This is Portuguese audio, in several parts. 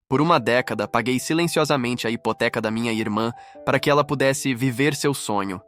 Por uma década, paguei silenciosamente a hipoteca da minha irmã para que ela pudesse viver seu sonho,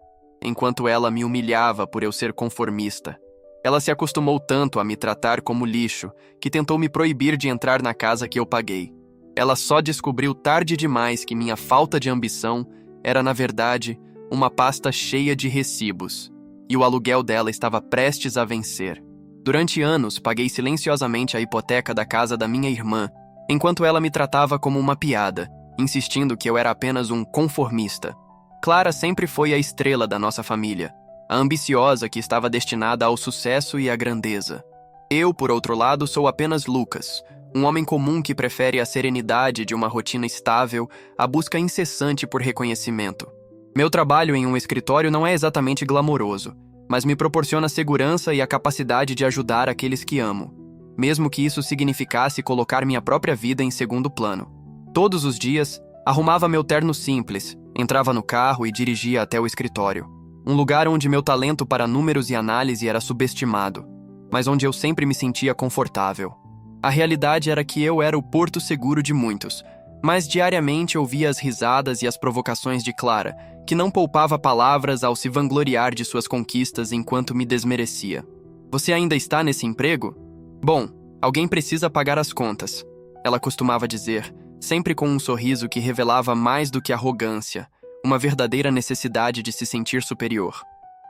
enquanto ela me humilhava por eu ser conformista. Ela se acostumou tanto a me tratar como lixo que tentou me proibir de entrar na casa que eu paguei. Ela só descobriu tarde demais que minha falta de ambição era, na verdade, uma pasta cheia de recibos, e o aluguel dela estava prestes a vencer. Durante anos, paguei silenciosamente a hipoteca da casa da minha irmã, enquanto ela me tratava como uma piada, insistindo que eu era apenas um conformista. Clara sempre foi a estrela da nossa família, a ambiciosa que estava destinada ao sucesso e à grandeza. Eu, por outro lado, sou apenas Lucas, um homem comum que prefere a serenidade de uma rotina estável à busca incessante por reconhecimento. Meu trabalho em um escritório não é exatamente glamouroso, mas me proporciona segurança e a capacidade de ajudar aqueles que amo, mesmo que isso significasse colocar minha própria vida em segundo plano. Todos os dias, arrumava meu terno simples, entrava no carro e dirigia até o escritório. Um lugar onde meu talento para números e análise era subestimado, mas onde eu sempre me sentia confortável. A realidade era que eu era o porto seguro de muitos, mas diariamente ouvia as risadas e as provocações de Clara, que não poupava palavras ao se vangloriar de suas conquistas enquanto me desmerecia. Você ainda está nesse emprego? Bom, alguém precisa pagar as contas, ela costumava dizer, sempre com um sorriso que revelava mais do que arrogância, uma verdadeira necessidade de se sentir superior.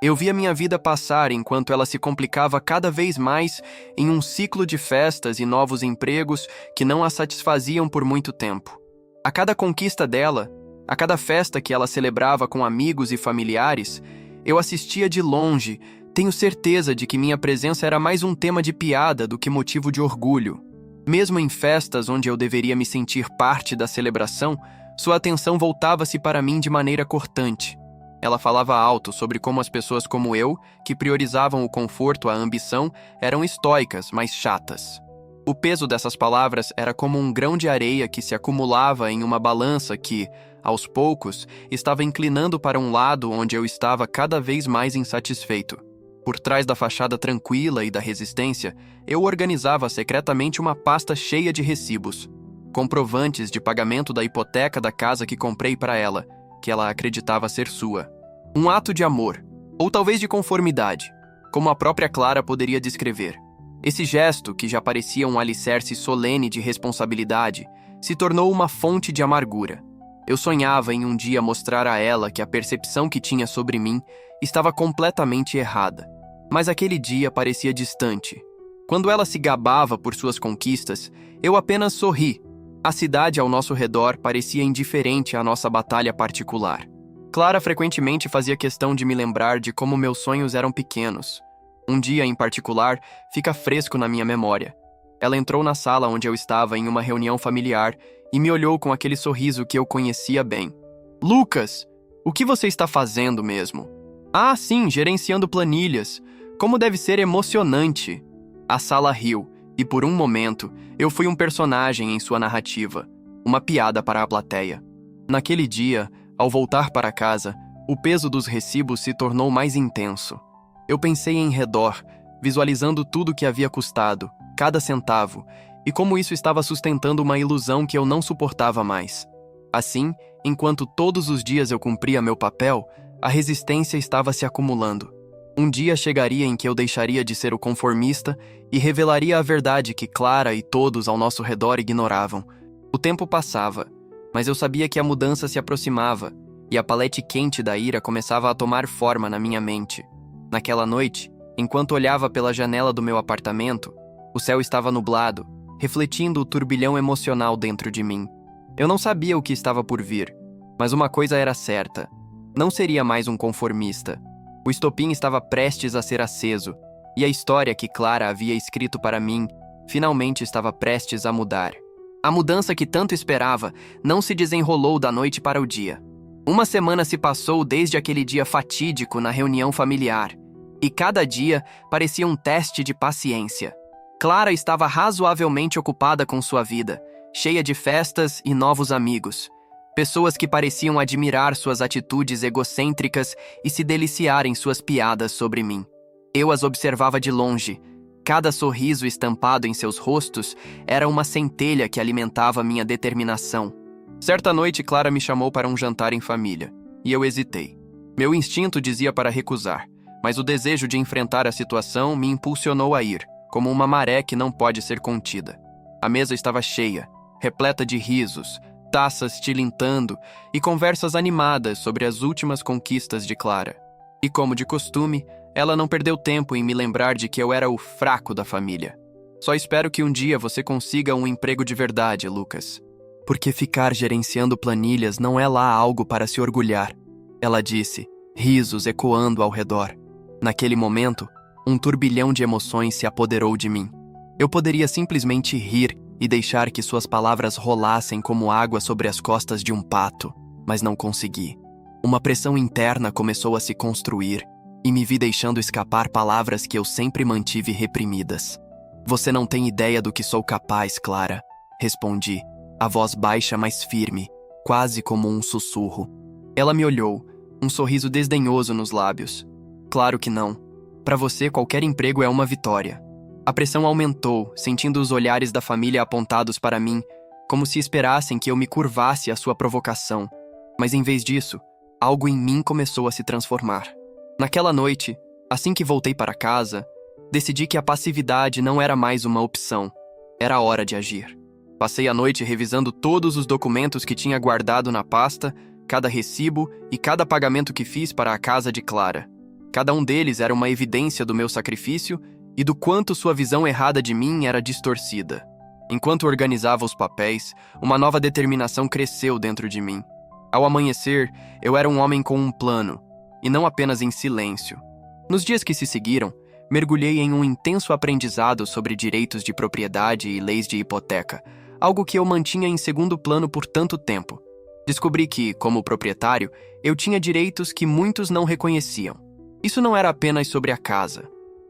Eu via minha vida passar enquanto ela se complicava cada vez mais em um ciclo de festas e novos empregos que não a satisfaziam por muito tempo. A cada conquista dela, a cada festa que ela celebrava com amigos e familiares, eu assistia de longe. Tenho certeza de que minha presença era mais um tema de piada do que motivo de orgulho. Mesmo em festas onde eu deveria me sentir parte da celebração, sua atenção voltava-se para mim de maneira cortante. Ela falava alto sobre como as pessoas como eu, que priorizavam o conforto à ambição, eram estoicas, mas chatas. O peso dessas palavras era como um grão de areia que se acumulava em uma balança que, aos poucos, estava inclinando para um lado onde eu estava cada vez mais insatisfeito. Por trás da fachada tranquila e da resistência, eu organizava secretamente uma pasta cheia de recibos, comprovantes de pagamento da hipoteca da casa que comprei para ela, que ela acreditava ser sua. Um ato de amor, ou talvez de conformidade, como a própria Clara poderia descrever. Esse gesto, que já parecia um alicerce solene de responsabilidade, se tornou uma fonte de amargura. Eu sonhava em um dia mostrar a ela que a percepção que tinha sobre mim estava completamente errada. Mas aquele dia parecia distante. Quando ela se gabava por suas conquistas, eu apenas sorri. A cidade ao nosso redor parecia indiferente à nossa batalha particular. Clara frequentemente fazia questão de me lembrar de como meus sonhos eram pequenos. Um dia em particular fica fresco na minha memória. Ela entrou na sala onde eu estava em uma reunião familiar e me olhou com aquele sorriso que eu conhecia bem. Lucas, o que você está fazendo mesmo? Ah, sim, gerenciando planilhas. Como deve ser emocionante. A sala riu. E por um momento, eu fui um personagem em sua narrativa, uma piada para a plateia. Naquele dia, ao voltar para casa, o peso dos recibos se tornou mais intenso. Eu pensei em redor, visualizando tudo que havia custado, cada centavo, e como isso estava sustentando uma ilusão que eu não suportava mais. Assim, enquanto todos os dias eu cumpria meu papel, a resistência estava se acumulando. Um dia chegaria em que eu deixaria de ser o conformista e revelaria a verdade que Clara e todos ao nosso redor ignoravam. O tempo passava, mas eu sabia que a mudança se aproximava, e a palete quente da ira começava a tomar forma na minha mente. Naquela noite, enquanto olhava pela janela do meu apartamento, o céu estava nublado, refletindo o turbilhão emocional dentro de mim. Eu não sabia o que estava por vir, mas uma coisa era certa: não seria mais um conformista. O estopim estava prestes a ser aceso, e a história que Clara havia escrito para mim finalmente estava prestes a mudar. A mudança que tanto esperava não se desenrolou da noite para o dia. Uma semana se passou desde aquele dia fatídico na reunião familiar, e cada dia parecia um teste de paciência. Clara estava razoavelmente ocupada com sua vida, cheia de festas e novos amigos. Pessoas que pareciam admirar suas atitudes egocêntricas e se deliciar em suas piadas sobre mim. Eu as observava de longe, Cada sorriso estampado em seus rostos era uma centelha que alimentava minha determinação. Certa noite, Clara me chamou para um jantar em família, e eu hesitei. Meu instinto dizia para recusar, mas o desejo de enfrentar a situação me impulsionou a ir, como uma maré que não pode ser contida. A mesa estava cheia, repleta de risos, taças tilintando e conversas animadas sobre as últimas conquistas de Clara. E como de costume, ela não perdeu tempo em me lembrar de que eu era o fraco da família. Só espero que um dia você consiga um emprego de verdade, Lucas. Porque ficar gerenciando planilhas não é lá algo para se orgulhar. Ela disse, risos ecoando ao redor. Naquele momento, um turbilhão de emoções se apoderou de mim. Eu poderia simplesmente rir e deixar que suas palavras rolassem como água sobre as costas de um pato, mas não consegui. Uma pressão interna começou a se construir e me vi deixando escapar palavras que eu sempre mantive reprimidas. Você não tem ideia do que sou capaz, Clara, respondi, a voz baixa mas firme, quase como um sussurro. Ela me olhou, um sorriso desdenhoso nos lábios. Claro que não. Para você, qualquer emprego é uma vitória. A pressão aumentou, sentindo os olhares da família apontados para mim, como se esperassem que eu me curvasse à sua provocação. Mas em vez disso, algo em mim começou a se transformar. Naquela noite, assim que voltei para casa, decidi que a passividade não era mais uma opção. Era hora de agir. Passei a noite revisando todos os documentos que tinha guardado na pasta, cada recibo e cada pagamento que fiz para a casa de Clara. Cada um deles era uma evidência do meu sacrifício e do quanto sua visão errada de mim era distorcida. Enquanto organizava os papéis, uma nova determinação cresceu dentro de mim. Ao amanhecer, eu era um homem com um plano, e não apenas em silêncio. Nos dias que se seguiram, mergulhei em um intenso aprendizado sobre direitos de propriedade e leis de hipoteca, algo que eu mantinha em segundo plano por tanto tempo. Descobri que, como proprietário, eu tinha direitos que muitos não reconheciam. Isso não era apenas sobre a casa,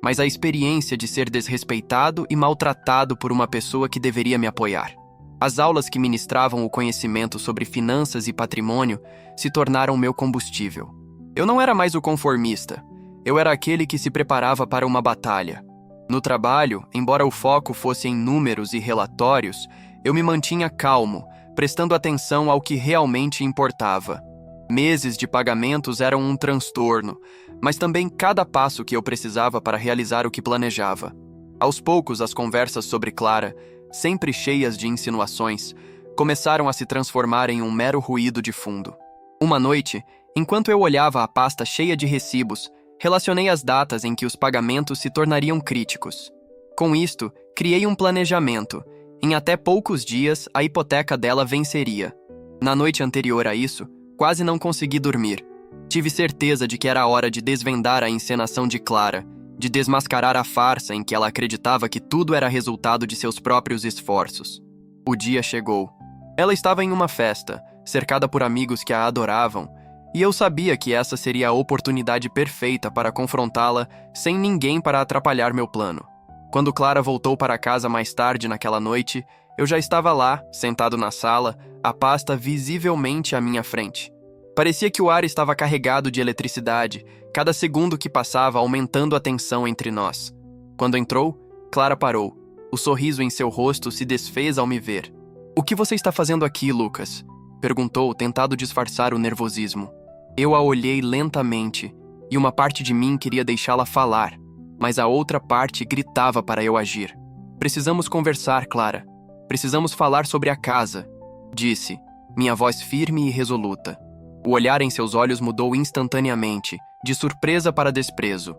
mas a experiência de ser desrespeitado e maltratado por uma pessoa que deveria me apoiar. As aulas que ministravam o conhecimento sobre finanças e patrimônio se tornaram meu combustível. Eu não era mais o conformista, eu era aquele que se preparava para uma batalha. No trabalho, embora o foco fosse em números e relatórios, eu me mantinha calmo, prestando atenção ao que realmente importava. Meses de pagamentos eram um transtorno, mas também cada passo que eu precisava para realizar o que planejava. Aos poucos, as conversas sobre Clara, sempre cheias de insinuações, começaram a se transformar em um mero ruído de fundo. Uma noite, enquanto eu olhava a pasta cheia de recibos, relacionei as datas em que os pagamentos se tornariam críticos. Com isto, criei um planejamento. Em até poucos dias, a hipoteca dela venceria. Na noite anterior a isso, quase não consegui dormir. Tive certeza de que era hora de desvendar a encenação de Clara, de desmascarar a farsa em que ela acreditava que tudo era resultado de seus próprios esforços. O dia chegou. Ela estava em uma festa, cercada por amigos que a adoravam, e eu sabia que essa seria a oportunidade perfeita para confrontá-la sem ninguém para atrapalhar meu plano. Quando Clara voltou para casa mais tarde naquela noite, eu já estava lá, sentado na sala, a pasta visivelmente à minha frente. Parecia que o ar estava carregado de eletricidade, cada segundo que passava aumentando a tensão entre nós. Quando entrou, Clara parou. O sorriso em seu rosto se desfez ao me ver. "O que você está fazendo aqui, Lucas?" perguntou, tentado disfarçar o nervosismo. Eu a olhei lentamente, e uma parte de mim queria deixá-la falar, mas a outra parte gritava para eu agir. "Precisamos conversar, Clara. Precisamos falar sobre a casa", disse, minha voz firme e resoluta. O olhar em seus olhos mudou instantaneamente, de surpresa para desprezo.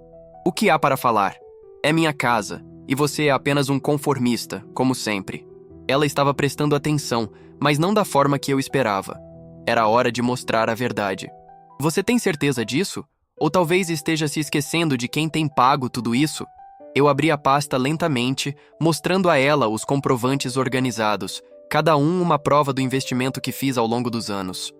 "O que há para falar? É minha casa, e você é apenas um conformista, como sempre." Ela estava prestando atenção, mas não da forma que eu esperava. Era hora de mostrar a verdade. "Você tem certeza disso? Ou talvez esteja se esquecendo de quem tem pago tudo isso?" Eu abri a pasta lentamente, mostrando a ela os comprovantes organizados, cada um uma prova do investimento que fiz ao longo dos anos.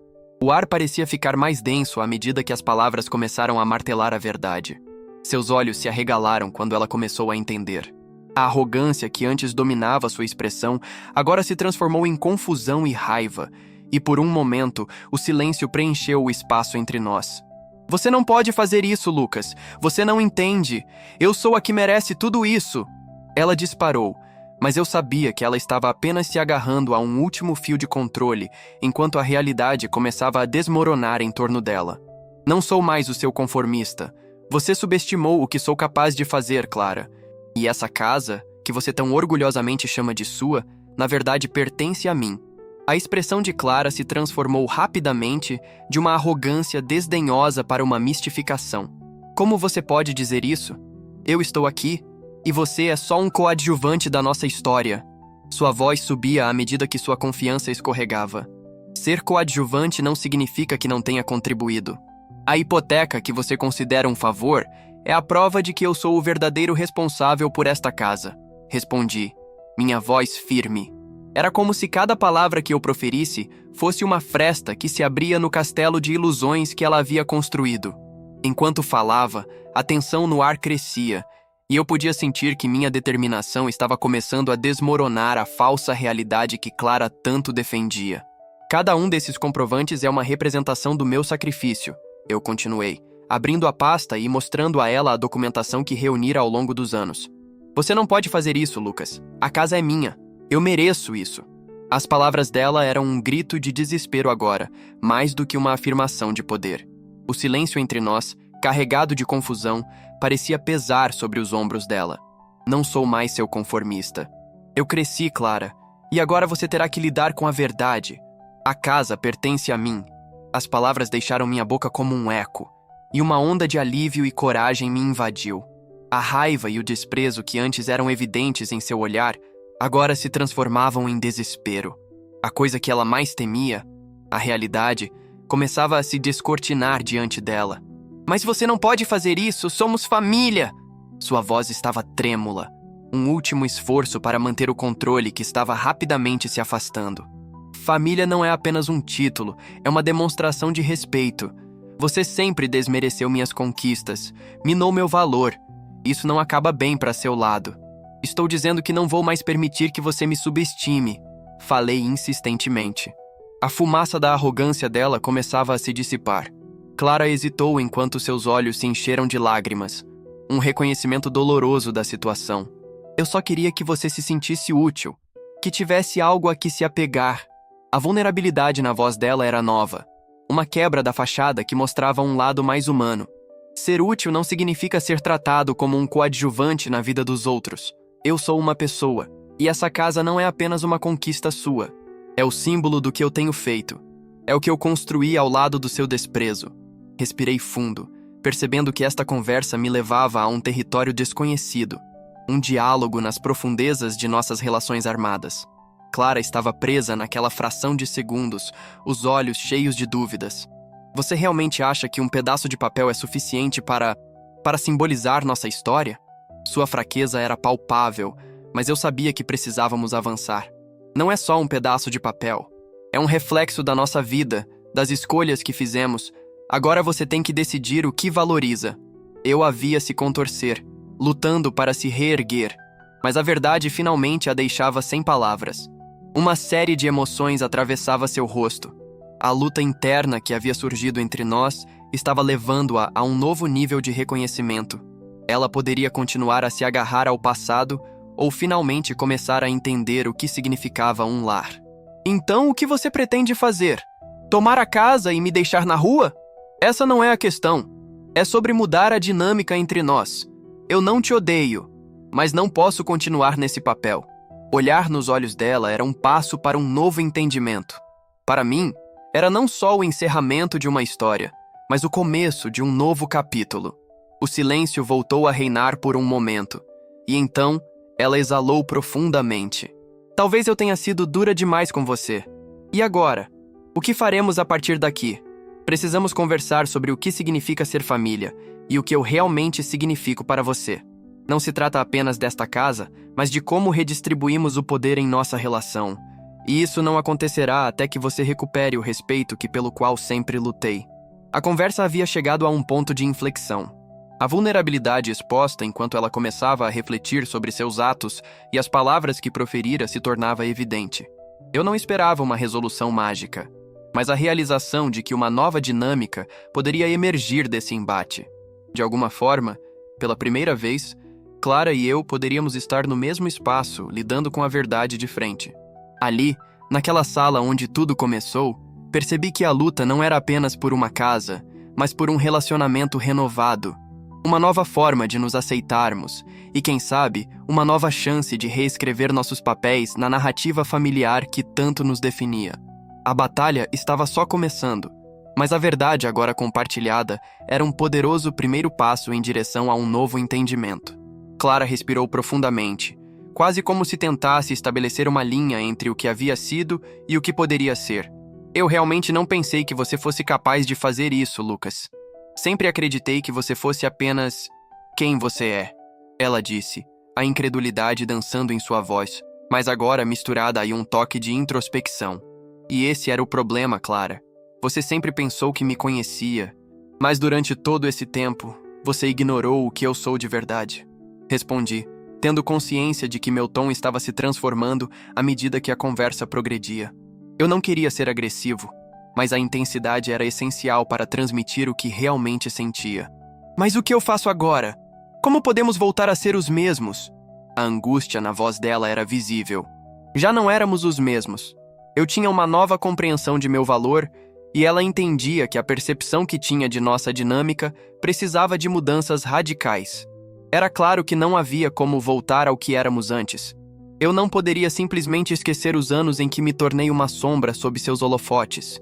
O ar parecia ficar mais denso à medida que as palavras começaram a martelar a verdade. Seus olhos se arregalaram quando ela começou a entender. A arrogância que antes dominava sua expressão agora se transformou em confusão e raiva, e por um momento o silêncio preencheu o espaço entre nós. "Você não pode fazer isso, Lucas. Você não entende. Eu sou a que merece tudo isso." Ela disparou, mas eu sabia que ela estava apenas se agarrando a um último fio de controle, enquanto a realidade começava a desmoronar em torno dela. Não sou mais o seu conformista. Você subestimou o que sou capaz de fazer, Clara. E essa casa, que você tão orgulhosamente chama de sua, na verdade pertence a mim. A expressão de Clara se transformou rapidamente de uma arrogância desdenhosa para uma mistificação. Como você pode dizer isso? Eu estou aqui, e você é só um coadjuvante da nossa história. Sua voz subia à medida que sua confiança escorregava. Ser coadjuvante não significa que não tenha contribuído. A hipoteca que você considera um favor é a prova de que eu sou o verdadeiro responsável por esta casa. Respondi, minha voz firme. Era como se cada palavra que eu proferisse fosse uma fresta que se abria no castelo de ilusões que ela havia construído. Enquanto falava, a tensão no ar crescia, e eu podia sentir que minha determinação estava começando a desmoronar a falsa realidade que Clara tanto defendia. Cada um desses comprovantes é uma representação do meu sacrifício, eu continuei, abrindo a pasta e mostrando a ela a documentação que reunira ao longo dos anos. Você não pode fazer isso, Lucas. A casa é minha. Eu mereço isso. As palavras dela eram um grito de desespero agora, mais do que uma afirmação de poder. O silêncio entre nós, carregado de confusão, parecia pesar sobre os ombros dela. Não sou mais seu conformista. Eu cresci, Clara, e agora você terá que lidar com a verdade. A casa pertence a mim. As palavras deixaram minha boca como um eco, e uma onda de alívio e coragem me invadiu. A raiva e o desprezo que antes eram evidentes em seu olhar, agora se transformavam em desespero. A coisa que ela mais temia, a realidade, começava a se descortinar diante dela. Mas você não pode fazer isso, somos família! Sua voz estava trêmula, um último esforço para manter o controle que estava rapidamente se afastando. Família não é apenas um título, é uma demonstração de respeito. Você sempre desmereceu minhas conquistas, minou meu valor. Isso não acaba bem para seu lado. Estou dizendo que não vou mais permitir que você me subestime. Falei insistentemente. A fumaça da arrogância dela começava a se dissipar. Clara hesitou enquanto seus olhos se encheram de lágrimas. Um reconhecimento doloroso da situação. Eu só queria que você se sentisse útil, que tivesse algo a que se apegar. A vulnerabilidade na voz dela era nova. Uma quebra da fachada que mostrava um lado mais humano. Ser útil não significa ser tratado como um coadjuvante na vida dos outros. Eu sou uma pessoa, e essa casa não é apenas uma conquista sua. É o símbolo do que eu tenho feito. É o que eu construí ao lado do seu desprezo. Respirei fundo, percebendo que esta conversa me levava a um território desconhecido. Um diálogo nas profundezas de nossas relações armadas. Clara estava presa naquela fração de segundos, os olhos cheios de dúvidas. Você realmente acha que um pedaço de papel é suficiente para simbolizar nossa história? Sua fraqueza era palpável, mas eu sabia que precisávamos avançar. Não é só um pedaço de papel. É um reflexo da nossa vida, das escolhas que fizemos. Agora você tem que decidir o que valoriza. Eu a via se contorcer, lutando para se reerguer, mas a verdade finalmente a deixava sem palavras. Uma série de emoções atravessava seu rosto. A luta interna que havia surgido entre nós estava levando-a a um novo nível de reconhecimento. Ela poderia continuar a se agarrar ao passado ou finalmente começar a entender o que significava um lar. Então, o que você pretende fazer? Tomar a casa e me deixar na rua? Essa não é a questão. É sobre mudar a dinâmica entre nós. Eu não te odeio, mas não posso continuar nesse papel. Olhar nos olhos dela era um passo para um novo entendimento. Para mim, era não só o encerramento de uma história, mas o começo de um novo capítulo. O silêncio voltou a reinar por um momento, e então ela exalou profundamente. Talvez eu tenha sido dura demais com você. E agora? O que faremos a partir daqui? Precisamos conversar sobre o que significa ser família e o que eu realmente significo para você. Não se trata apenas desta casa, mas de como redistribuímos o poder em nossa relação. E isso não acontecerá até que você recupere o respeito pelo qual sempre lutei. A conversa havia chegado a um ponto de inflexão. A vulnerabilidade exposta enquanto ela começava a refletir sobre seus atos e as palavras que proferira se tornava evidente. Eu não esperava uma resolução mágica, mas a realização de que uma nova dinâmica poderia emergir desse embate. De alguma forma, pela primeira vez, Clara e eu poderíamos estar no mesmo espaço, lidando com a verdade de frente. Ali, naquela sala onde tudo começou, percebi que a luta não era apenas por uma casa, mas por um relacionamento renovado. Uma nova forma de nos aceitarmos e, quem sabe, uma nova chance de reescrever nossos papéis na narrativa familiar que tanto nos definia. A batalha estava só começando, mas a verdade agora compartilhada era um poderoso primeiro passo em direção a um novo entendimento. Clara respirou profundamente, quase como se tentasse estabelecer uma linha entre o que havia sido e o que poderia ser. Eu realmente não pensei que você fosse capaz de fazer isso, Lucas. Sempre acreditei que você fosse apenas quem você é, ela disse, a incredulidade dançando em sua voz, mas agora misturada a um toque de introspecção. E esse era o problema, Clara. Você sempre pensou que me conhecia, mas durante todo esse tempo, você ignorou o que eu sou de verdade. Respondi, tendo consciência de que meu tom estava se transformando à medida que a conversa progredia. Eu não queria ser agressivo, mas a intensidade era essencial para transmitir o que realmente sentia. Mas o que eu faço agora? Como podemos voltar a ser os mesmos? A angústia na voz dela era visível. Já não éramos os mesmos. Eu tinha uma nova compreensão de meu valor e ela entendia que a percepção que tinha de nossa dinâmica precisava de mudanças radicais. Era claro que não havia como voltar ao que éramos antes. Eu não poderia simplesmente esquecer os anos em que me tornei uma sombra sob seus holofotes,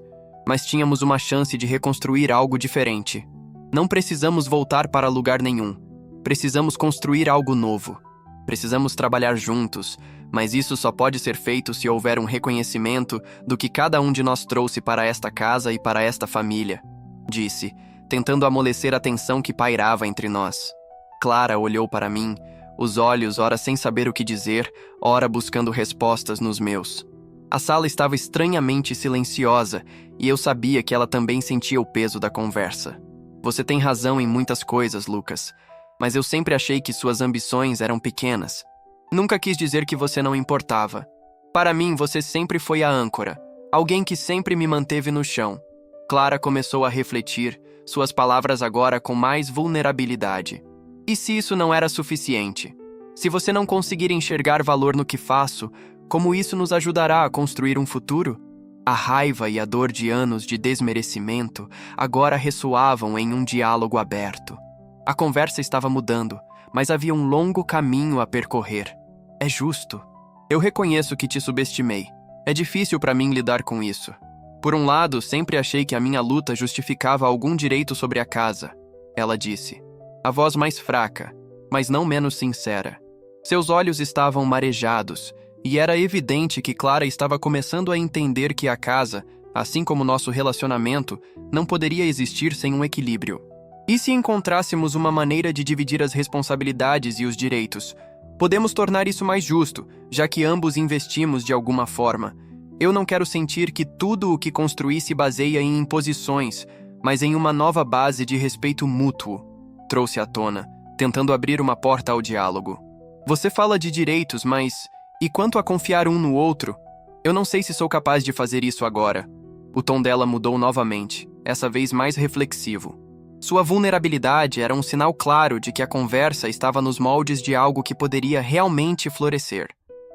mas tínhamos uma chance de reconstruir algo diferente. Não precisamos voltar para lugar nenhum. Precisamos construir algo novo. Precisamos trabalhar juntos, mas isso só pode ser feito se houver um reconhecimento do que cada um de nós trouxe para esta casa e para esta família, disse, tentando amolecer a tensão que pairava entre nós. Clara olhou para mim, os olhos ora sem saber o que dizer, ora buscando respostas nos meus. A sala estava estranhamente silenciosa e eu sabia que ela também sentia o peso da conversa. Você tem razão em muitas coisas, Lucas, mas eu sempre achei que suas ambições eram pequenas. Nunca quis dizer que você não importava. Para mim, você sempre foi a âncora, alguém que sempre me manteve no chão. Clara começou a refletir, suas palavras agora com mais vulnerabilidade. E se isso não era suficiente? Se você não conseguir enxergar valor no que faço, como isso nos ajudará a construir um futuro? A raiva e a dor de anos de desmerecimento agora ressoavam em um diálogo aberto. A conversa estava mudando, mas havia um longo caminho a percorrer. É justo. Eu reconheço que te subestimei. É difícil para mim lidar com isso. Por um lado, sempre achei que a minha luta justificava algum direito sobre a casa, ela disse. A voz mais fraca, mas não menos sincera. Seus olhos estavam marejados, e era evidente que Clara estava começando a entender que a casa, assim como nosso relacionamento, não poderia existir sem um equilíbrio. E se encontrássemos uma maneira de dividir as responsabilidades e os direitos? Podemos tornar isso mais justo, já que ambos investimos de alguma forma. Eu não quero sentir que tudo o que construí se baseia em imposições, mas em uma nova base de respeito mútuo, trouxe à tona, tentando abrir uma porta ao diálogo. Você fala de direitos, mas... E quanto a confiar um no outro? Eu não sei se sou capaz de fazer isso agora. O tom dela mudou novamente, essa vez mais reflexivo. Sua vulnerabilidade era um sinal claro de que a conversa estava nos moldes de algo que poderia realmente florescer.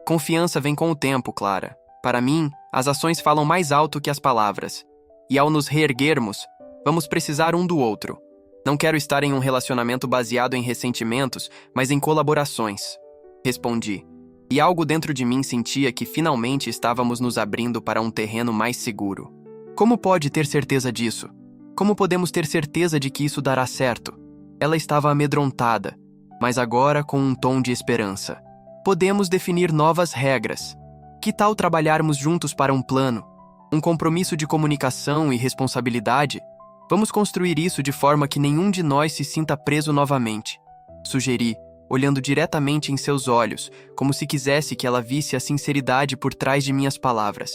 Confiança vem com o tempo, Clara. Para mim, as ações falam mais alto que as palavras. E ao nos reerguermos, vamos precisar um do outro. Não quero estar em um relacionamento baseado em ressentimentos, mas em colaborações. Respondi. E algo dentro de mim sentia que finalmente estávamos nos abrindo para um terreno mais seguro. Como pode ter certeza disso? Como podemos ter certeza de que isso dará certo? Ela estava amedrontada, mas agora com um tom de esperança. Podemos definir novas regras. Que tal trabalharmos juntos para um plano? Um compromisso de comunicação e responsabilidade? Vamos construir isso de forma que nenhum de nós se sinta preso novamente. Sugeri, olhando diretamente em seus olhos, como se quisesse que ela visse a sinceridade por trás de minhas palavras.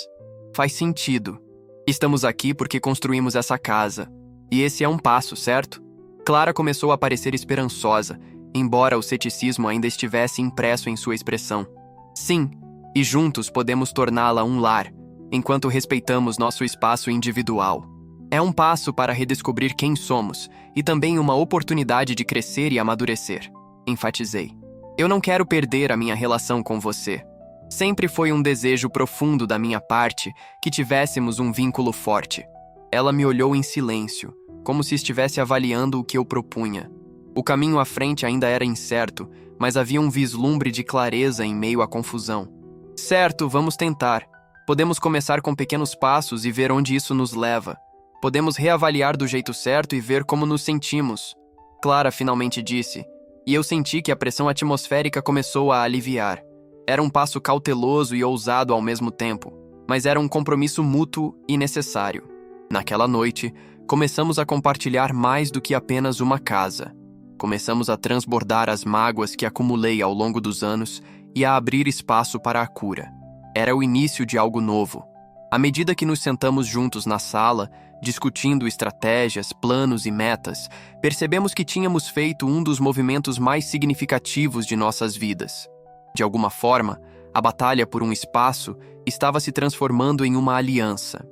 Faz sentido. Estamos aqui porque construímos essa casa. E esse é um passo, certo? Clara começou a parecer esperançosa, embora o ceticismo ainda estivesse impresso em sua expressão. Sim, e juntos podemos torná-la um lar, enquanto respeitamos nosso espaço individual. É um passo para redescobrir quem somos, e também uma oportunidade de crescer e amadurecer. Enfatizei. Eu não quero perder a minha relação com você. Sempre foi um desejo profundo da minha parte que tivéssemos um vínculo forte. Ela me olhou em silêncio, como se estivesse avaliando o que eu propunha. O caminho à frente ainda era incerto, mas havia um vislumbre de clareza em meio à confusão. Certo, vamos tentar. Podemos começar com pequenos passos e ver onde isso nos leva. Podemos reavaliar do jeito certo e ver como nos sentimos. Clara finalmente disse, e eu senti que a pressão atmosférica começou a aliviar. Era um passo cauteloso e ousado ao mesmo tempo, mas era um compromisso mútuo e necessário. Naquela noite, começamos a compartilhar mais do que apenas uma casa. Começamos a transbordar as mágoas que acumulei ao longo dos anos e a abrir espaço para a cura. Era o início de algo novo. À medida que nos sentamos juntos na sala, discutindo estratégias, planos e metas, percebemos que tínhamos feito um dos movimentos mais significativos de nossas vidas. De alguma forma, a batalha por um espaço estava se transformando em uma aliança.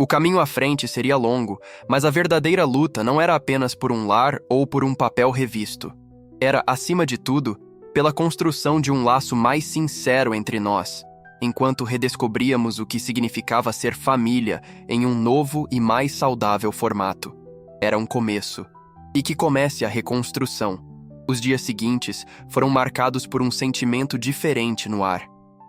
O caminho à frente seria longo, mas a verdadeira luta não era apenas por um lar ou por um papel revisto. Era, acima de tudo, pela construção de um laço mais sincero entre nós, enquanto redescobríamos o que significava ser família em um novo e mais saudável formato. Era um começo. E que comece a reconstrução. Os dias seguintes foram marcados por um sentimento diferente no ar.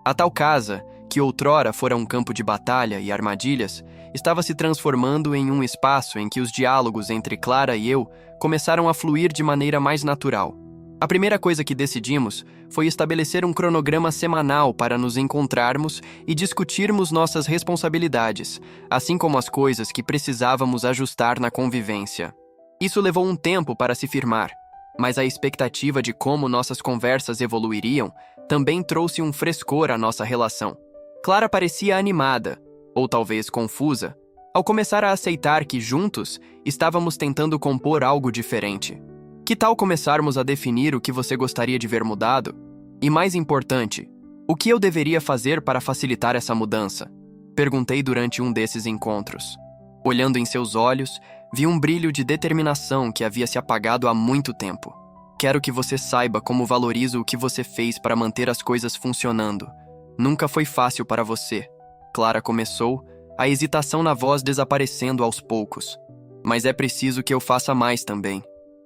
A tal casa, que outrora fora um campo de batalha e armadilhas, estava se transformando em um espaço em que os diálogos entre Clara e eu começaram a fluir de maneira mais natural. A primeira coisa que decidimos foi estabelecer um cronograma semanal para nos encontrarmos e discutirmos nossas responsabilidades, assim como as coisas que precisávamos ajustar na convivência. Isso levou um tempo para se firmar, mas a expectativa de como nossas conversas evoluiriam também trouxe um frescor à nossa relação. Clara parecia animada, ou talvez confusa, ao começar a aceitar que juntos estávamos tentando compor algo diferente. Que tal começarmos a definir o que você gostaria de ver mudado? E mais importante, o que eu deveria fazer para facilitar essa mudança? Perguntei durante um desses encontros. Olhando em seus olhos, vi um brilho de determinação que havia se apagado há muito tempo. Quero que você saiba como valorizo o que você fez para manter as coisas funcionando. Nunca foi fácil para você. Clara começou, a hesitação na voz desaparecendo aos poucos. Mas é preciso que eu faça mais também.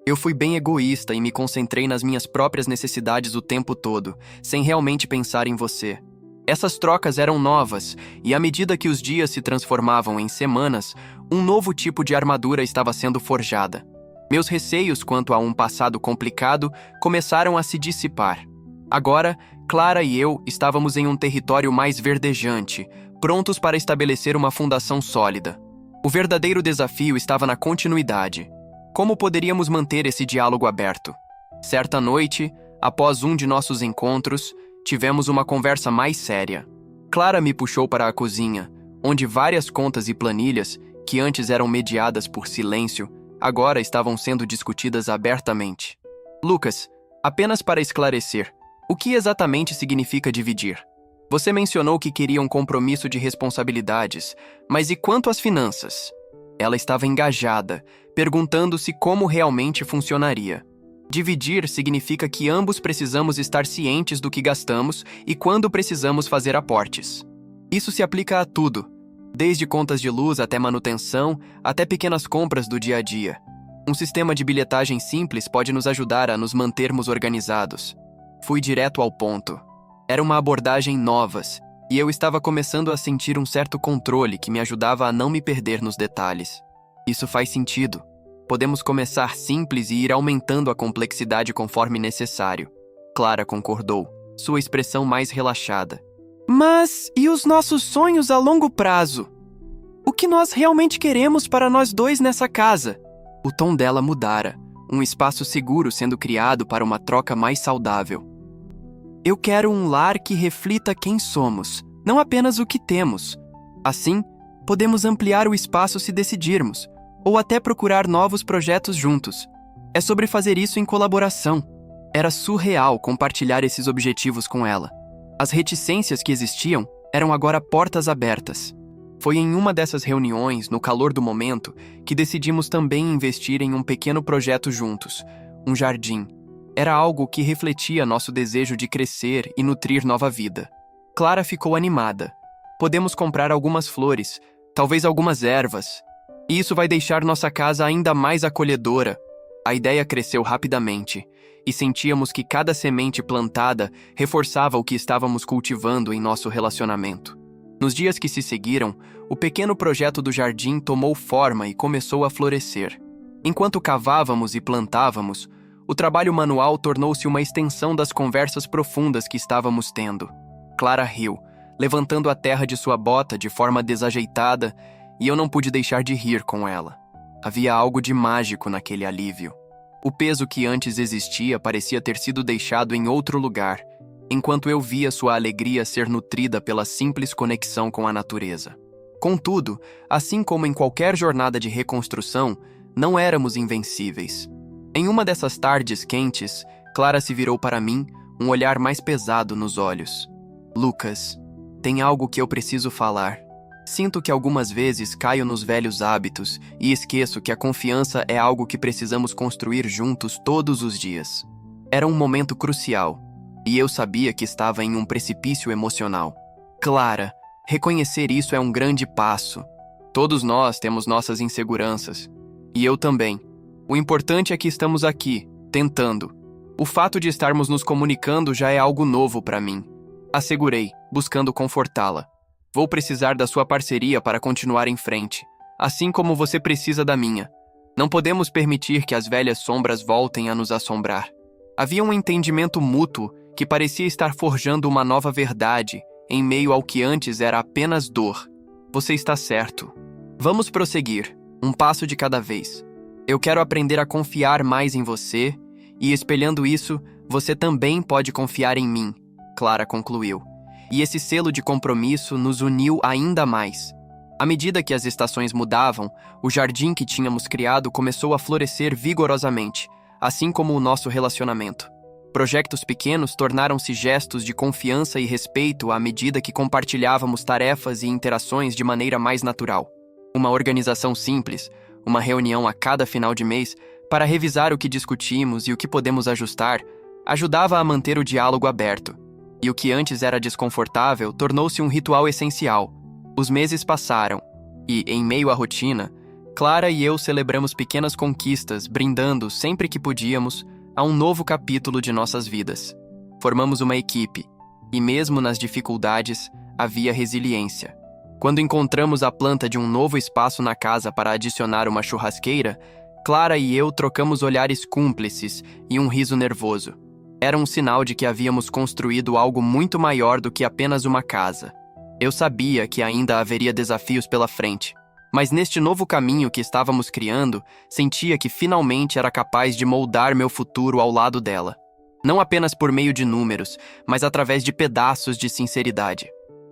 Eu fui bem egoísta e me concentrei nas minhas próprias necessidades o tempo todo, sem realmente pensar em você. Essas trocas eram novas, e à medida que os dias se transformavam em semanas, um novo tipo de armadura estava sendo forjada. Meus receios quanto a um passado complicado começaram a se dissipar. Agora, Clara e eu estávamos em um território mais verdejante, prontos para estabelecer uma fundação sólida. O verdadeiro desafio estava na continuidade. Como poderíamos manter esse diálogo aberto? Certa noite, após um de nossos encontros, tivemos uma conversa mais séria. Clara me puxou para a cozinha, onde várias contas e planilhas, que antes eram mediadas por silêncio, agora estavam sendo discutidas abertamente. Lucas, apenas para esclarecer, o que exatamente significa dividir? Você mencionou que queria um compromisso de responsabilidades, mas e quanto às finanças? Ela estava engajada, perguntando-se como realmente funcionaria. Dividir significa que ambos precisamos estar cientes do que gastamos e quando precisamos fazer aportes. Isso se aplica a tudo, desde contas de luz até manutenção, até pequenas compras do dia a dia. Um sistema de bilhetagem simples pode nos ajudar a nos mantermos organizados. Fui direto ao ponto. Era uma abordagem nova, e eu estava começando a sentir um certo controle que me ajudava a não me perder nos detalhes. Isso faz sentido. Podemos começar simples e ir aumentando a complexidade conforme necessário. Clara concordou, sua expressão mais relaxada. Mas e os nossos sonhos a longo prazo? O que nós realmente queremos para nós dois nessa casa? O tom dela mudara, um espaço seguro sendo criado para uma troca mais saudável. Eu quero um lar que reflita quem somos, não apenas o que temos. Assim, podemos ampliar o espaço se decidirmos, ou até procurar novos projetos juntos. É sobre fazer isso em colaboração. Era surreal compartilhar esses objetivos com ela. As reticências que existiam eram agora portas abertas. Foi em uma dessas reuniões, no calor do momento, que decidimos também investir em um pequeno projeto juntos, um jardim. Era algo que refletia nosso desejo de crescer e nutrir nova vida. Clara ficou animada. Podemos comprar algumas flores, talvez algumas ervas. E isso vai deixar nossa casa ainda mais acolhedora. A ideia cresceu rapidamente, e sentíamos que cada semente plantada reforçava o que estávamos cultivando em nosso relacionamento. Nos dias que se seguiram, o pequeno projeto do jardim tomou forma e começou a florescer. Enquanto cavávamos e plantávamos, o trabalho manual tornou-se uma extensão das conversas profundas que estávamos tendo. Clara riu, levantando a terra de sua bota de forma desajeitada, e eu não pude deixar de rir com ela. Havia algo de mágico naquele alívio. O peso que antes existia parecia ter sido deixado em outro lugar, enquanto eu via sua alegria ser nutrida pela simples conexão com a natureza. Contudo, assim como em qualquer jornada de reconstrução, não éramos invencíveis. Em uma dessas tardes quentes, Clara se virou para mim, um olhar mais pesado nos olhos. Lucas, tem algo que eu preciso falar. Sinto que algumas vezes caio nos velhos hábitos e esqueço que a confiança é algo que precisamos construir juntos todos os dias. Era um momento crucial, e eu sabia que estava em um precipício emocional. Clara, reconhecer isso é um grande passo. Todos nós temos nossas inseguranças, e eu também. O importante é que estamos aqui, tentando. O fato de estarmos nos comunicando já é algo novo para mim. Assegurei, buscando confortá-la. Vou precisar da sua parceria para continuar em frente, assim como você precisa da minha. Não podemos permitir que as velhas sombras voltem a nos assombrar. Havia um entendimento mútuo que parecia estar forjando uma nova verdade, em meio ao que antes era apenas dor. Você está certo. Vamos prosseguir, um passo de cada vez. Eu quero aprender a confiar mais em você, e espelhando isso, você também pode confiar em mim, Clara concluiu. E esse selo de compromisso nos uniu ainda mais. À medida que as estações mudavam, o jardim que tínhamos criado começou a florescer vigorosamente, assim como o nosso relacionamento. Projetos pequenos tornaram-se gestos de confiança e respeito à medida que compartilhávamos tarefas e interações de maneira mais natural. Uma organização simples, uma reunião a cada final de mês, para revisar o que discutimos e o que podemos ajustar, ajudava a manter o diálogo aberto. E o que antes era desconfortável tornou-se um ritual essencial. Os meses passaram, e, em meio à rotina, Clara e eu celebramos pequenas conquistas, brindando, sempre que podíamos, a um novo capítulo de nossas vidas. Formamos uma equipe, e mesmo nas dificuldades, havia resiliência. Quando encontramos a planta de um novo espaço na casa para adicionar uma churrasqueira, Clara e eu trocamos olhares cúmplices e um riso nervoso. Era um sinal de que havíamos construído algo muito maior do que apenas uma casa. Eu sabia que ainda haveria desafios pela frente, mas neste novo caminho que estávamos criando, sentia que finalmente era capaz de moldar meu futuro ao lado dela. Não apenas por meio de números, mas através de pedaços de sinceridade.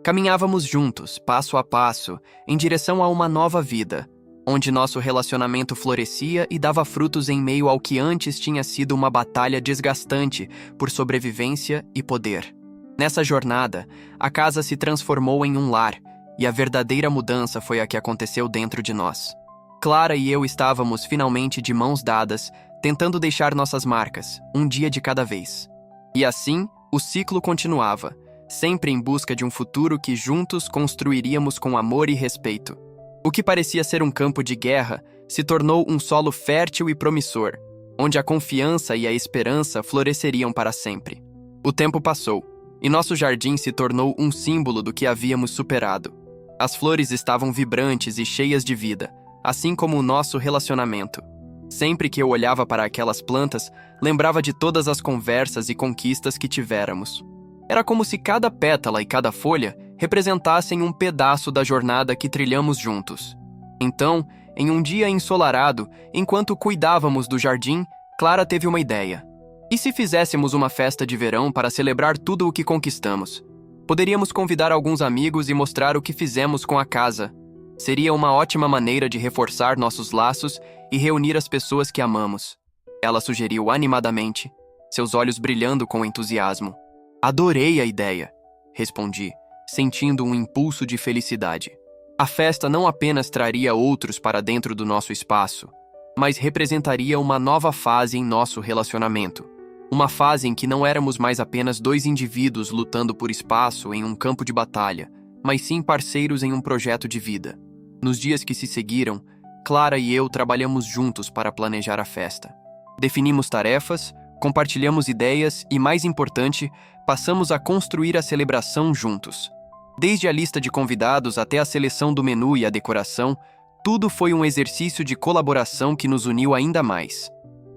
Caminhávamos juntos, passo a passo, em direção a uma nova vida, onde nosso relacionamento florescia e dava frutos em meio ao que antes tinha sido uma batalha desgastante por sobrevivência e poder. Nessa jornada, a casa se transformou em um lar, e a verdadeira mudança foi a que aconteceu dentro de nós. Clara e eu estávamos finalmente de mãos dadas, tentando deixar nossas marcas, um dia de cada vez. E assim, o ciclo continuava, sempre em busca de um futuro que juntos construiríamos com amor e respeito. O que parecia ser um campo de guerra se tornou um solo fértil e promissor, onde a confiança e a esperança floresceriam para sempre. O tempo passou, e nosso jardim se tornou um símbolo do que havíamos superado. As flores estavam vibrantes e cheias de vida, assim como o nosso relacionamento. Sempre que eu olhava para aquelas plantas, lembrava de todas as conversas e conquistas que tivéramos. Era como se cada pétala e cada folha representassem um pedaço da jornada que trilhamos juntos. Então, em um dia ensolarado, enquanto cuidávamos do jardim, Clara teve uma ideia. E se fizéssemos uma festa de verão para celebrar tudo o que conquistamos? Poderíamos convidar alguns amigos e mostrar o que fizemos com a casa. Seria uma ótima maneira de reforçar nossos laços e reunir as pessoas que amamos. Ela sugeriu animadamente, seus olhos brilhando com entusiasmo. Adorei a ideia, respondi, sentindo um impulso de felicidade. A festa não apenas traria outros para dentro do nosso espaço, mas representaria uma nova fase em nosso relacionamento. Uma fase em que não éramos mais apenas dois indivíduos lutando por espaço em um campo de batalha, mas sim parceiros em um projeto de vida. Nos dias que se seguiram, Clara e eu trabalhamos juntos para planejar a festa. Definimos tarefas, compartilhamos ideias e, mais importante, passamos a construir a celebração juntos. Desde a lista de convidados até a seleção do menu e a decoração, tudo foi um exercício de colaboração que nos uniu ainda mais.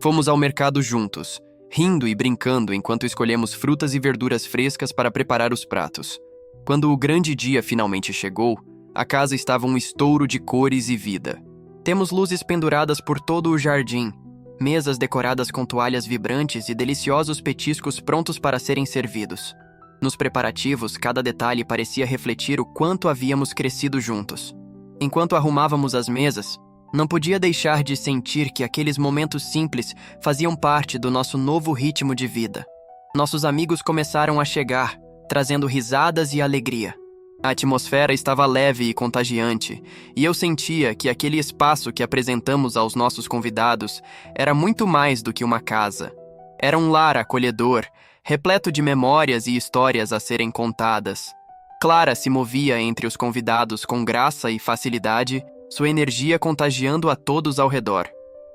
Fomos ao mercado juntos, rindo e brincando enquanto escolhemos frutas e verduras frescas para preparar os pratos. Quando o grande dia finalmente chegou, a casa estava um estouro de cores e vida. Temos luzes penduradas por todo o jardim, mesas decoradas com toalhas vibrantes e deliciosos petiscos prontos para serem servidos. Nos preparativos, cada detalhe parecia refletir o quanto havíamos crescido juntos. Enquanto arrumávamos as mesas, não podia deixar de sentir que aqueles momentos simples faziam parte do nosso novo ritmo de vida. Nossos amigos começaram a chegar, trazendo risadas e alegria. A atmosfera estava leve e contagiante, e eu sentia que aquele espaço que apresentamos aos nossos convidados era muito mais do que uma casa. Era um lar acolhedor, repleto de memórias e histórias a serem contadas. Clara se movia entre os convidados com graça e facilidade, sua energia contagiando a todos ao redor.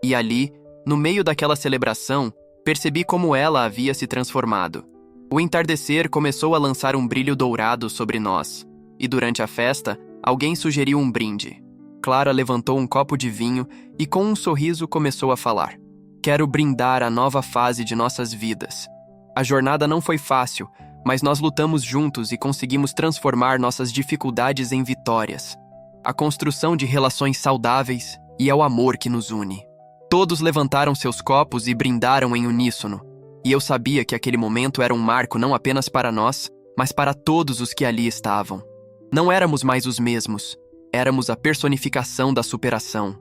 E ali, no meio daquela celebração, percebi como ela havia se transformado. O entardecer começou a lançar um brilho dourado sobre nós, e durante a festa, alguém sugeriu um brinde. Clara levantou um copo de vinho e com um sorriso começou a falar. Quero brindar a nova fase de nossas vidas. A jornada não foi fácil, mas nós lutamos juntos e conseguimos transformar nossas dificuldades em vitórias. A construção de relações saudáveis e é o amor que nos une. Todos levantaram seus copos e brindaram em uníssono, e eu sabia que aquele momento era um marco não apenas para nós, mas para todos os que ali estavam. Não éramos mais os mesmos, éramos a personificação da superação.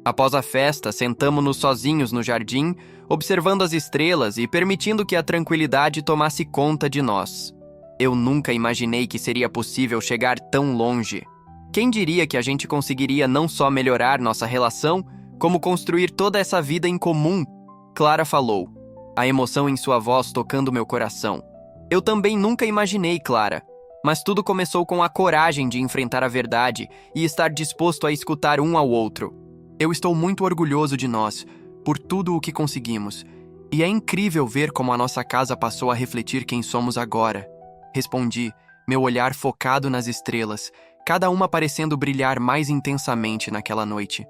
Após a festa, sentamo-nos sozinhos no jardim, observando as estrelas e permitindo que a tranquilidade tomasse conta de nós. Eu nunca imaginei que seria possível chegar tão longe. Quem diria que a gente conseguiria não só melhorar nossa relação, como construir toda essa vida em comum? Clara falou, a emoção em sua voz tocando meu coração. Eu também nunca imaginei, Clara, mas tudo começou com a coragem de enfrentar a verdade e estar disposto a escutar um ao outro. Eu estou muito orgulhoso de nós, por tudo o que conseguimos, e é incrível ver como a nossa casa passou a refletir quem somos agora. Respondi, meu olhar focado nas estrelas, cada uma parecendo brilhar mais intensamente naquela noite.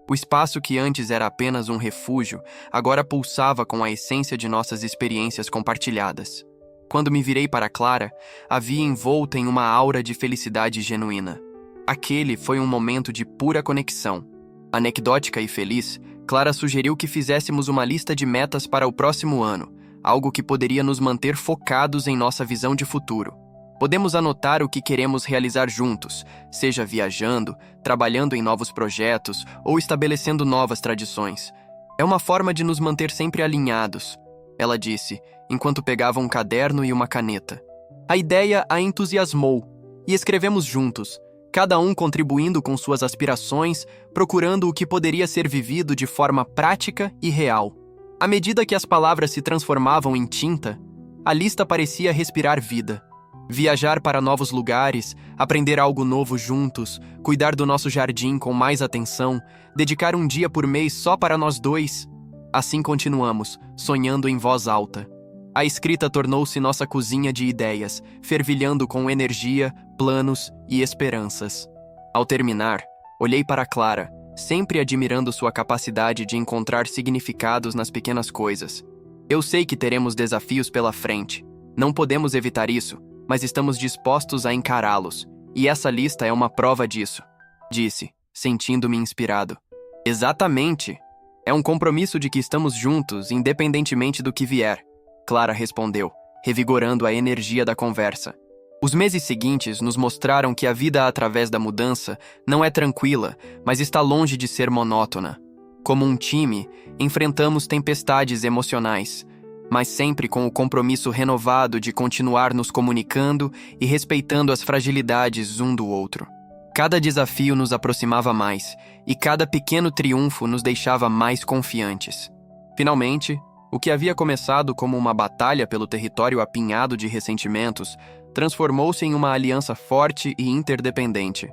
O espaço que antes era apenas um refúgio, agora pulsava com a essência de nossas experiências compartilhadas. Quando me virei para Clara, a vi envolta em uma aura de felicidade genuína. Aquele foi um momento de pura conexão. Anecdótica e feliz, Clara sugeriu que fizéssemos uma lista de metas para o próximo ano, algo que poderia nos manter focados em nossa visão de futuro. Podemos anotar o que queremos realizar juntos, seja viajando, trabalhando em novos projetos ou estabelecendo novas tradições. É uma forma de nos manter sempre alinhados, ela disse, enquanto pegava um caderno e uma caneta. A ideia a entusiasmou, e escrevemos juntos, cada um contribuindo com suas aspirações, procurando o que poderia ser vivido de forma prática e real. À medida que as palavras se transformavam em tinta, a lista parecia respirar vida. Viajar para novos lugares, aprender algo novo juntos, cuidar do nosso jardim com mais atenção, dedicar um dia por mês só para nós dois. Assim continuamos, sonhando em voz alta. A escrita tornou-se nossa cozinha de ideias, fervilhando com energia, planos e esperanças. Ao terminar, olhei para Clara, sempre admirando sua capacidade de encontrar significados nas pequenas coisas. Eu sei que teremos desafios pela frente. Não podemos evitar isso, mas estamos dispostos a encará-los, e essa lista é uma prova disso, disse, sentindo-me inspirado. Exatamente! É um compromisso de que estamos juntos, independentemente do que vier, Clara respondeu, revigorando a energia da conversa. Os meses seguintes nos mostraram que a vida através da mudança não é tranquila, mas está longe de ser monótona. Como um time, enfrentamos tempestades emocionais, mas sempre com o compromisso renovado de continuar nos comunicando e respeitando as fragilidades um do outro. Cada desafio nos aproximava mais, e cada pequeno triunfo nos deixava mais confiantes. Finalmente, O que havia começado como uma batalha pelo território apinhado de ressentimentos transformou-se em uma aliança forte e interdependente.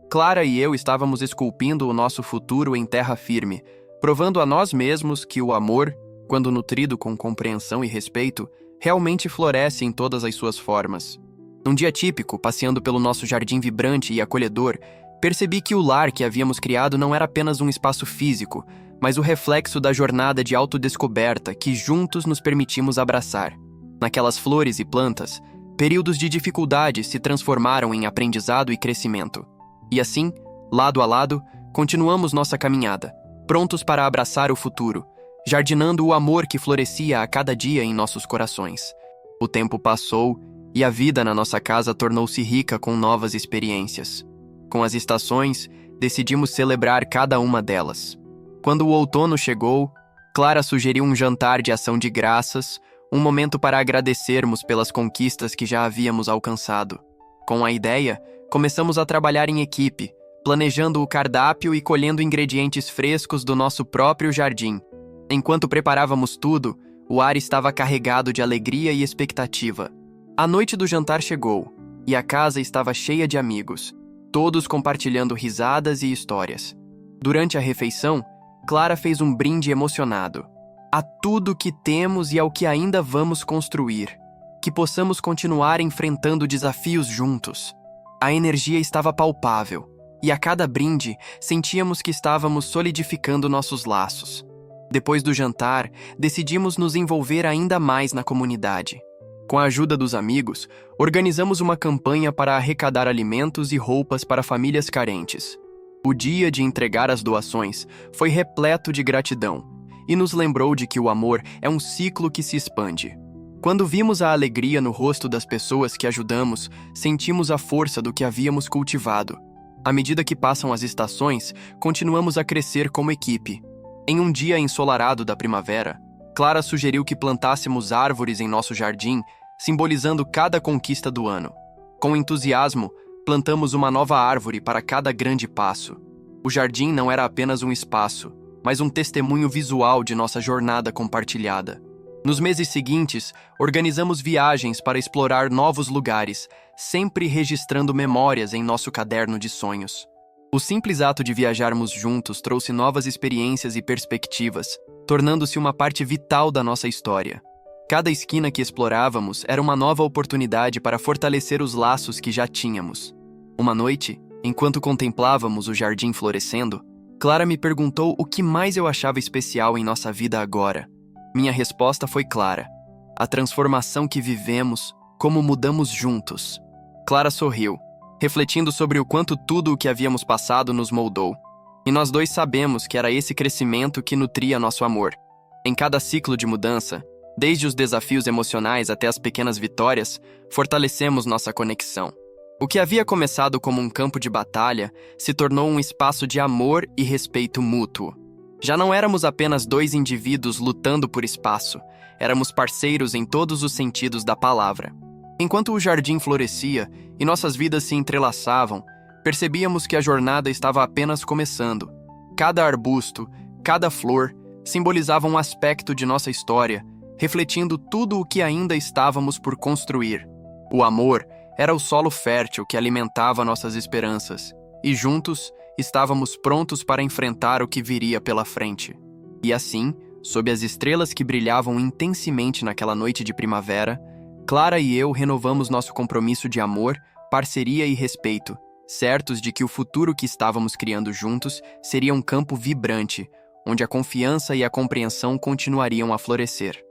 Clara e eu estávamos esculpindo o nosso futuro em terra firme, provando a nós mesmos que o amor, quando nutrido com compreensão e respeito, realmente floresce em todas as suas formas. Num dia típico, passeando pelo nosso jardim vibrante e acolhedor, percebi que o lar que havíamos criado não era apenas um espaço físico, mas o reflexo da jornada de autodescoberta que juntos nos permitimos abraçar. Naquelas flores e plantas, períodos de dificuldade se transformaram em aprendizado e crescimento. E assim, lado a lado, continuamos nossa caminhada, prontos para abraçar o futuro, jardinando o amor que florescia a cada dia em nossos corações. O tempo passou e a vida na nossa casa tornou-se rica com novas experiências. Com as estações, decidimos celebrar cada uma delas. Quando o outono chegou, Clara sugeriu um jantar de ação de graças, um momento para agradecermos pelas conquistas que já havíamos alcançado. Com a ideia, começamos a trabalhar em equipe, planejando o cardápio e colhendo ingredientes frescos do nosso próprio jardim. Enquanto preparávamos tudo, o ar estava carregado de alegria e expectativa. A noite do jantar chegou, e a casa estava cheia de amigos, todos compartilhando risadas e histórias. Durante a refeição, Clara fez um brinde emocionado. A tudo que temos e ao que ainda vamos construir. Que possamos continuar enfrentando desafios juntos. A energia estava palpável, e a cada brinde sentíamos que estávamos solidificando nossos laços. Depois do jantar, decidimos nos envolver ainda mais na comunidade. Com a ajuda dos amigos, organizamos uma campanha para arrecadar alimentos e roupas para famílias carentes. O dia de entregar as doações foi repleto de gratidão e nos lembrou de que o amor é um ciclo que se expande. Quando vimos a alegria no rosto das pessoas que ajudamos, sentimos a força do que havíamos cultivado. À medida que passam as estações, continuamos a crescer como equipe. Em um dia ensolarado da primavera, Clara sugeriu que plantássemos árvores em nosso jardim, simbolizando cada conquista do ano. Com entusiasmo, plantamos uma nova árvore para cada grande passo. O jardim não era apenas um espaço, mas um testemunho visual de nossa jornada compartilhada. Nos meses seguintes, organizamos viagens para explorar novos lugares, sempre registrando memórias em nosso caderno de sonhos. O simples ato de viajarmos juntos trouxe novas experiências e perspectivas, tornando-se uma parte vital da nossa história. Cada esquina que explorávamos era uma nova oportunidade para fortalecer os laços que já tínhamos. Uma noite, enquanto contemplávamos o jardim florescendo, Clara me perguntou o que mais eu achava especial em nossa vida agora. Minha resposta foi clara: a transformação que vivemos, como mudamos juntos. Clara sorriu, refletindo sobre o quanto tudo o que havíamos passado nos moldou. E nós dois sabemos que era esse crescimento que nutria nosso amor. Em cada ciclo de mudança, desde os desafios emocionais até as pequenas vitórias, fortalecemos nossa conexão. O que havia começado como um campo de batalha se tornou um espaço de amor e respeito mútuo. Já não éramos apenas dois indivíduos lutando por espaço, éramos parceiros em todos os sentidos da palavra. Enquanto o jardim florescia e nossas vidas se entrelaçavam, percebíamos que a jornada estava apenas começando. Cada arbusto, cada flor, simbolizava um aspecto de nossa história, refletindo tudo o que ainda estávamos por construir. O amor era o solo fértil que alimentava nossas esperanças, e juntos estávamos prontos para enfrentar o que viria pela frente. E assim, sob as estrelas que brilhavam intensamente naquela noite de primavera, Clara e eu renovamos nosso compromisso de amor, parceria e respeito, certos de que o futuro que estávamos criando juntos seria um campo vibrante, onde a confiança e a compreensão continuariam a florescer.